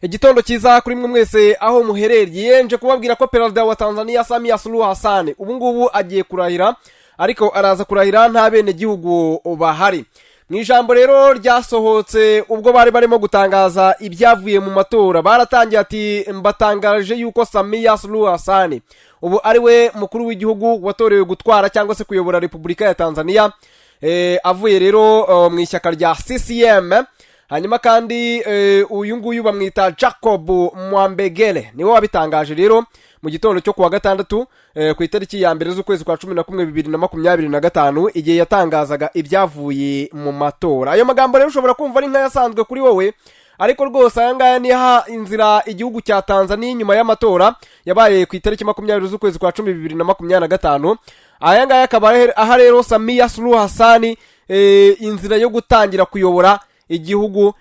Igitondo cyiza kuri mwe mwese aho muherereye, nje kubabwira ko perezida wa Tanzania Samia Suluhu Hassan ubu ngubu agiye kurahira, ariko araza kurahira nta bene gihugu bahari. Mu ijambo rero ryasohotse ubwo bari barimo gutangaza ibyavuye mu matora, baratangiye ati mbatangaje yuko Samia Suluhu Hassan ubu ari we mukuru w'igihugu watorewe gutwara cyangwa se kuyobora Repubulika ya Tanzania, avuye rero mu ishyaka rya CCM. Hanyuma kandi uyu nguyu bamwita Jacob Mwambegele niwe wabitangaje rero mu gitondo cyo kuwa gatandatu ku itariki ya mbere z'ukwezi kwa 11 2025 igihe yatangazaga ibyavuye mu matora. Ayo magambo rero ushobora kumva ari nka yasanzwe kuri wowe, ariko rwose aya ngaya ni inzira igihugu cya Tanzania nyuma y'amatora yabaye ku itariki 20 z'ukwezi kwa 10 2025. Aya ngaya akaba aha rero Samia Suluhu Hassan inzira yo gutangira kuyobora igihugu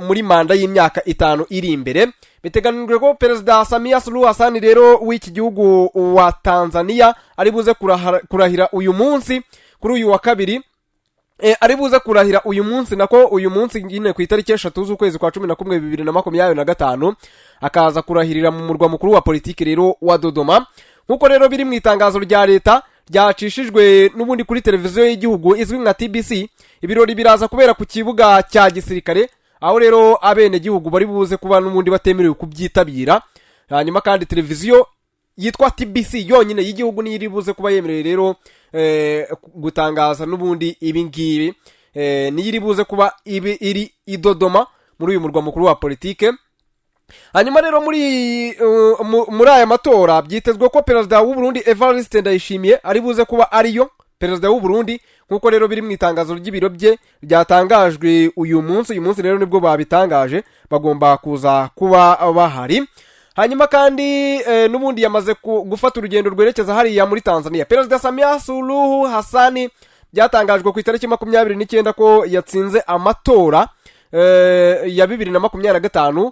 muri manda y'imyaka 5 iri imbere. Biteganijwe ko perezida Samia Suluhu Hassan rero w'iki gihugu wa Tanzania ari buze kurahira uyu munsi kuri uyu wa kabiri, ari buze kurahira uyu munsi nako uyu munsi nyine ku itariki 3 z'ukwezi kwa 11 2025 akaza kurahirira mu murwa mukuru wa politiki rero wa Dodoma. Nkuko rero biri mu itangazo rya leta ryacishijwe n'ubundi kuri televiziyo y'igihugu izwi nka TBC, ibirori biraza kubera ku kibuga cya gisirikare, aho rero abene gihugu bari buze kuba n'ubundi batemerewe kubyitabira. Hanyuma kandi televiziyo yitwa TBC yonyine y'igihugu ni iri buze kuba yemereye rero gutangaza n'ubundi ibi ngibi, ni iri buze kuba iri i Dodoma muri uyu murwa mukuru wa politike. Hanyuma rero muri aya matora byitezwe ko perezida w'u Burundi Evariste Ndayishimiye ari buze kuba ariyo perezida w'u Burundi, nkuko rero biri mu itangazo ry'ibiro bye ryatangajwe uyu munsi rero nibwo babitangaje bagomba kuza kuba bahari. Hanyuma kandi n'ubundi yamaze gufata urugendo rwerekeza hariya muri Tanzania. Perezida Samia Suluhu Hassan byatangajwe ku itariki 29 ko yatsinze amatora ya 2025,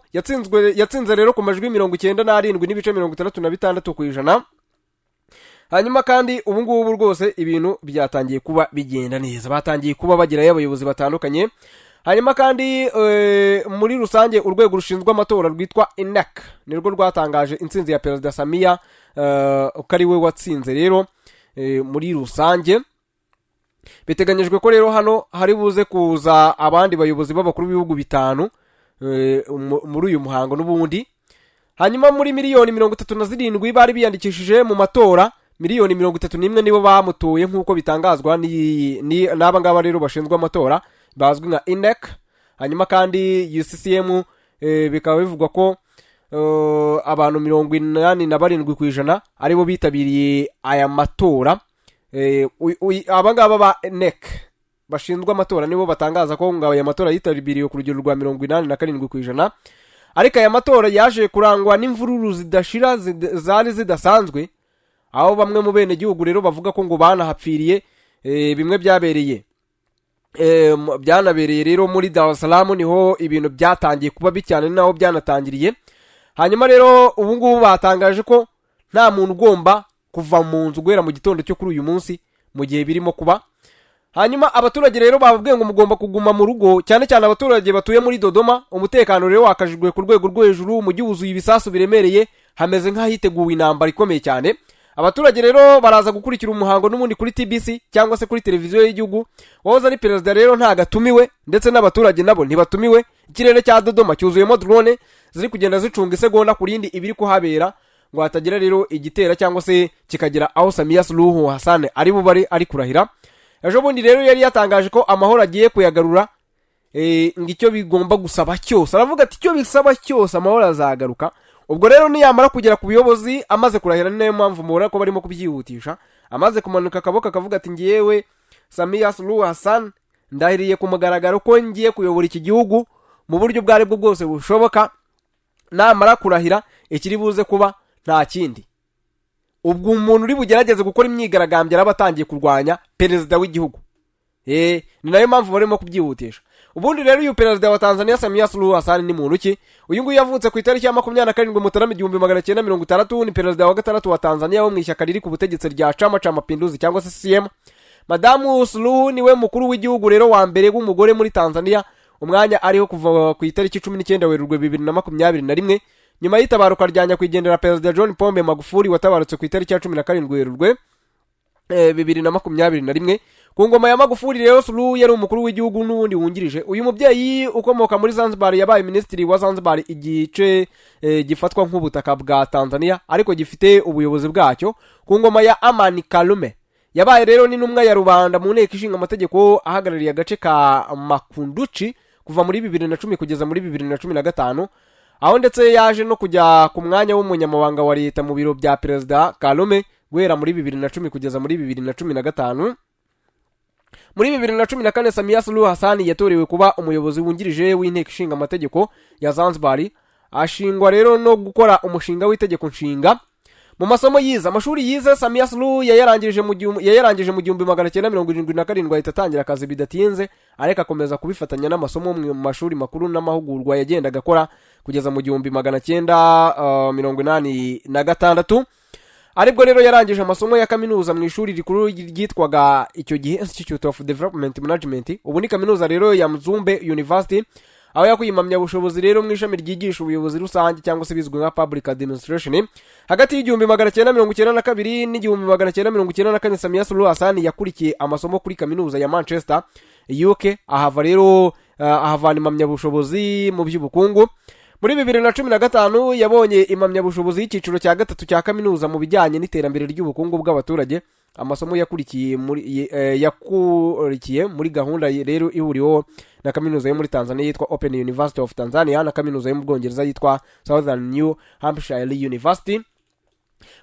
yatsinze rero ku majwi 97.66%. Hanyuma kandi ubu ngubu rwose ibintu byatangiye kuba bigenda neza, batangiye kuba bagira y'abayobozi batandukanye. Hanyuma kandi muri rusange urwego rushinzwe amatora rwitwa INEC nirwo rwatangaje intsinzi ya perezida Samia ukari we watsinze rero muri rusange. Biteganyijwe ko rero hano hari buze kuza abandi bayobozi b'abakuru b'ibihugu 5 muri uyu muhango n'ubundi. Hanyuma muri miliyoni 37 bari biyandikishije mu matora, miliyoni 31 nibo bamutoye nkuko bitangazwa n'aba ngaba rero bashinzwe amatora bazwi nka INEC. Hanyuma kandi UCCM bikaba bivugwa ko abantu 87% aribo bitabiriye aya matora. Abangaba ba NEC bashinzwe amatora nibo batangaza ko ngo aya matora yitabiriye ku rugero rwa 87%, ariko aya matora yaje kurangwa n'imvururu zidashira zari zidasanzwe, aho bamwe mu bene gihugu rero bavuga ko ngo banahapfiriye. Bimwe byanabereye rero muri Dar es Salaam, niho ibintu byatangiye kuba bicyane naho byanatangiriye. Hanyuma rero ubu ngubu batangaje ko nta muntu ugomba kuva mu nzu guhera mu gitondo cyo kuri uyu munsi mu gihe birimo kuba. Hanyuma abaturage rero bababwiye ngo mugomba kuguma mu rugo, cyane cyane abaturage batuye muri Dodoma. Umutekano rero wakajijwe ku rwego rwo hejuru, umujyi wuzuye ibisasu biremereye, hameze nk'ahiteguwe intambara ikomeye cyane. Abaturage rero baraza gukurikira umuhango n'ubundi kuri TBC cyangwa se kuri televiziyo y'igihugu. Wahoze ari perezida rero ntagatumiwe, ndetse n'abaturage nabo ntibatumiwe. Ikirere cya Dodoma cyuzuyemo drone ziri kugenda zicunga isegonda ku rindi ibiri kuhabera, ngo hatagira rero igitera cyangwa se kikagira aho Samia Suluhu Hassan ari bubari ari kurahira. Ejo bundi rero yari yatangaje ko amahoro agiye kuyagarura, ngicyo bigomba gusaba cyose. Aravuga ati icyo bisaba cyose amahoro azagaruka. Ubwo rero niyamara kugera ku buyobozi amaze kurahira, niyo mpamvu mubona ko barimo kubyihutisha. Amaze kumanuka akaboko akavuga ati ngiyewe Samia Suluhu Hassan ndahiriye ku mugaragaro ko ngiye kuyobora iki gihugu mu buryo bwari bwo bwose bushoboka. Namara kurahira ikiri buze kuba nta kindi, ubwo umuntu uri bugerageze gukora imyigaragambyo arabatangiye kurwanya perezida w'igihugu. Ni nayo mpamvu barimo kubyihutisha. Ubundi rero uyu perezida wa Tanzania Samia Suluhu Hassan ni muntu ki? Uyu nguyu yavutse ku itariki ya 27 Mutarama 1960, ni perezida wa gatandatu wa Tanzania wo mu ishyaka riri ku butegetsi rya Chama cha Mapinduzi cyangwa se CCM. Madamu Suluhu niwe mukuru w'igihugu rero wa mbere w'umugore muri Tanzania umwanya ariho kuva ku itariki 19 Werurwe 2021 nyuma y'itabaruka rya nyakwigendera Perezida John Pombe Magufuli watabarutse ku itariki ya 17 Werurwe 2021. Ku ngoma ya Magufuli rero Suluhu yari umukuru w'igihugu n'ubundi wungirije. Uyu mubyeyi ukomoka muri Zanzibar yabaye ministri wa Zanzibar igice gifatwa nk'ubutaka bwa Tanzania ariko gifite ubuyobozi bwacyo. Ku ngoma ya Amani Karume yabaye rero n'intumwa ya rubanda mu nteko ishinga amategeko ahagarariye agace ka Makunduchi kuva muri 2010 kugeza muri 2015, aho ndetse yaje no kujya ku mwanya w'umunyamabanga wa leta mu biro bya Perezida Karume guhera muri 2010 kugeza muri 2015. Muri 2014 Samia Suluhu Hassan yatorewe kuba umuyobozi wungirije w'inteko ishinga amategeko ya Zanzibar, ashingwa rero no gukora umushinga w'itegeko nshinga. Mu masomo yize amashuri yize Samia Suluhu yayarangije mu 1977 ahita atangira akazi bidatinze, ariko akomeza kubifatanya n'amasomo mu mashuri makuru n'amahugurwa yagendaga akora kugeza mu 1986. Aribwo rero yarangije amasomo ya kaminuza mu ishuri rikuru ryitwaga icyo gihe Institute of Development Management, ubu ni kaminuza rero ya Mzumbe University, aho yakuyimamya bushobozi rero mu ishami ryigisha ubuyobozi rusange cyangwa se bizwi nka Public Administration. Hagati y'1992 n'1994 Samia Suluhu Hassan yakurikiye amasomo kuri kaminuza ya Manchester UK, ahava rero ahavana impamya bushobozi mu by'ubukungu. Muri 2015 yabonye impamya bushobozi y'ikiciro cya gatatu cya kaminuza mu bijyanye n'iterambere ry'ubukungu bw'abaturage. Amasomo yakurikiye muri gahunda rero ihuriweho na kaminuza yo muri Tanzania yitwa Open University of Tanzania na kaminuza yo mu Bwongereza yitwa Southern New Hampshire University.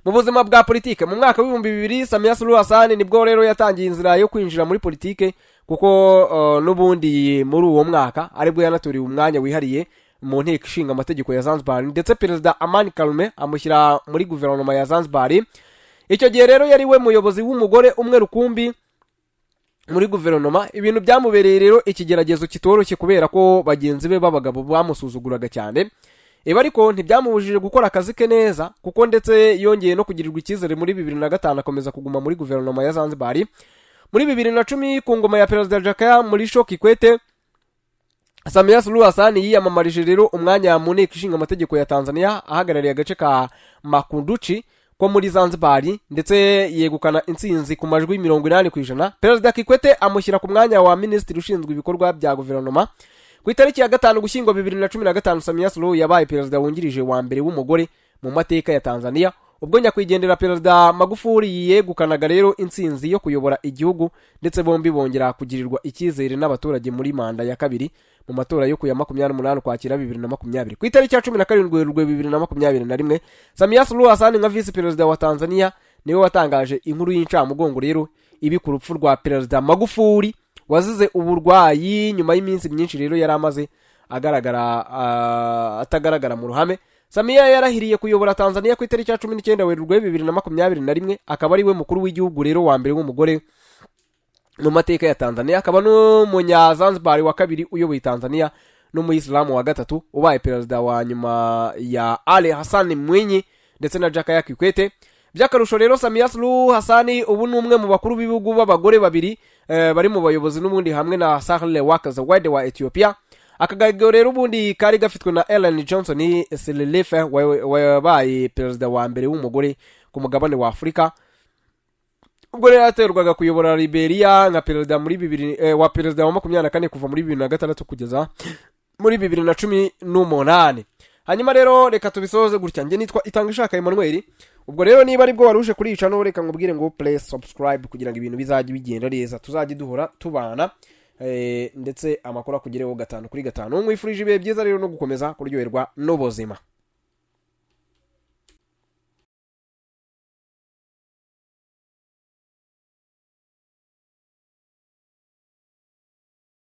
Mu buzima bwa politike mu mwaka wa 2000 Samia Suluhu Hassan nibwo rero yatangiye inzira yo kwinjira muri politike, kuko n'ubundi muri uwo mwaka aribwo yanatoriwe umwanya wihariye mu nteko ishinga amategeko ya Zanzibar, ndetse Perezida Amani Karume amushyira muri guverinoma ya Zanzibar. Icyo gihe rero yari we muyobozi w'umugore umwe rukumbi muri guverinoma. Ibintu byamubereye rero ikigeragezo kitoroshye kubera ko bagenzi be b'abagabo bamusuzuguraga cyane. Ariko ntibyamubujije gukora akazi ke neza, kuko ndetse yongeye no kugirirwa icyizere muri 2005 akomeza kuguma muri guverinoma ya Zanzibar. Muri 2010 ku ngoma ya Perezida Jakaya Mrisho Kikwete, Samia Suluhu Hassan yiyamamarije rero umwanya mu nteko ishinga amategeko ya Tanzania ahagarariye agace ka Makunduchi ko muri Zanzibar, ndetse yegukana intsinzi ku majwi 80%. Perezida Kikwete amushyira ku mwanya wa ministri ushinzwe ibikorwa bya guverinoma. Ku itariki ya 5 Ugushyingo 2015 Samia Suluhu yabaye perezida wungirije wa mbere w'umugore mu mateka ya Tanzania, ubwo nyakwigendera Perezida Magufuli yegukanaga rero intsinzi yo kuyobora igihugu, ndetse bombi bongera kugirirwa icyizere n'abaturage muri manda ya kabiri mu matora yo ku ya 28 Ukwakira 2020. Ku itariki ya 17 Werurwe 2021 Samia Suluhu Hassan nka vice perezida wa Tanzania niwe watangaje inkuru y'incamugongo rero ibi ku rupfu rwa Perezida Magufuli wazize uburwayi nyuma y'iminsi myinshi rero yari amaze atagaragara mu ruhame. Samia yarahiriye kuyobora Tanzania ku itariki ya 19 Werurwe 2021, akaba ari we mukuru w'igihugu rero wa mbere w'umugore mu mateka ya Tanzania, akaba n'umunya Zanzibar wa kabiri uyoboye Tanzania n'umuyisilamu wa gatatu ubaye perezida wa nyuma ya Ali Hassan Mwinyi ndetse na Jakaya Kikwete. Byakarusho rero Samia Suluhu Hassan ubu n'umwe mu bakuru b'ibihugu b'abagore babiri bari mu bayobozi n'ubundi hamwe na Sahle Work Zawadi wa Ethiopia. Akagagiro rero ubundi kari gafitwe na Ellen Johnson Sirleaf wabaye perezida wa mbere w'umugore ku mugabane wa Afrika. Ubwo rero yaterwaga kuyobora Liberia nka perezida muri wa perezida wa 24 kuva muri 2006 kugeza muri 2018. Hanyuma rero reka tubisoze gutya, nge nitwa Itangishaka Emmanuel. Ubwo rero niba ari bwo waruje kuri channel reka ngubwire ngo please subscribe kugira ngo ibintu bizajye bigenda neza, tuzajye duhora tubana ndetse amakuru akugereho 5 kuri 5. Mwifurije ibihe byiza rero no gukomeza kuryoherwa n'ubuzima.